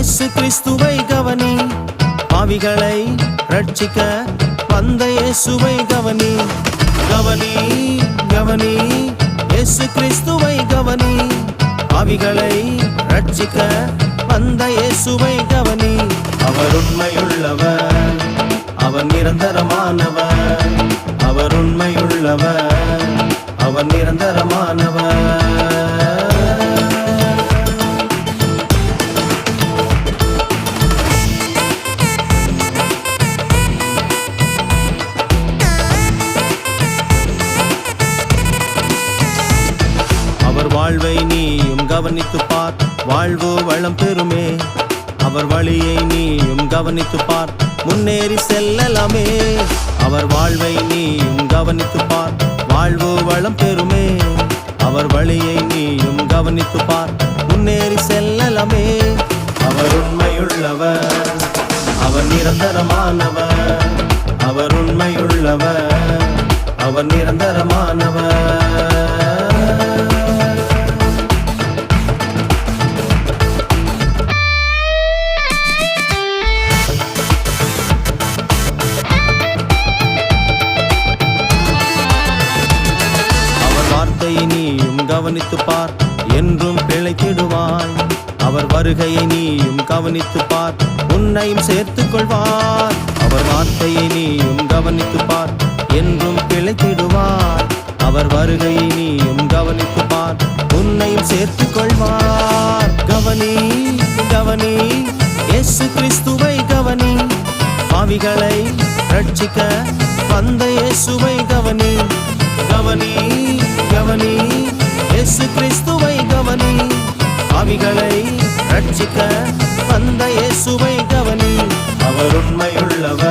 இயேசு கிறிஸ்துவை கவனி, பாவிகளை ரட்சிக்க வந்த இயேசுவை கவனி. கவனி கவனி இயேசு கிறிஸ்துவை கவனி, பாவிகளை ரட்சிக்க வந்த இயேசுவை கவனி. அவர் உண்மையுள்ளவர், அவர் நிரந்தரமானவர். அவர் உண்மையுள்ளவர், அவர் நிரந்தரமானவர். அவர் வாழ்வை நீயும் கவனித்து பார், வாழ்வு வளம் பெறுமே. அவர் வழியை நீயும் கவனித்து பார், முன்னேறி செல்லலாமே. அவர் வாழ்வை நீயும் கவனித்து பார், வாழ்வு வளம் பெறுமே. அவர் வழியை நீயும் கவனித்து பார், முன்னேறி செல்லலாமே. அவர் உண்மையுள்ளவர், அவர் நிரந்தரமானவர். அவர் உண்மையுள்ளவர், அவர் நிரந்தரமானவர். நீயும் கவனித்து பார், என்றும் பிழைத்திடுவாய். அவர் வருகையை நீயும் கவனித்து பார், உன்னையும் சேர்த்துக் கொள்வார். அவர் வார்த்தையை நீயும் கவனித்து பார், என்றும் பிழைத்திடுவார். அவர் வருகையை நீயும் கவனித்து பார், உன்னையும் சேர்த்துக் கொள்வார். கவனி கவனி இயேசு கிறிஸ்துவை கவனி, பாவிகளை ரட்சிக்க வந்த இயேசுவை கவனி. கவனி கவனி இயேசு கிறிஸ்துவை கவனி, பாவிகளை ரட்சிக்க வந்த இயேசுவை கவனி. அவர் உண்மையுள்ளவர்,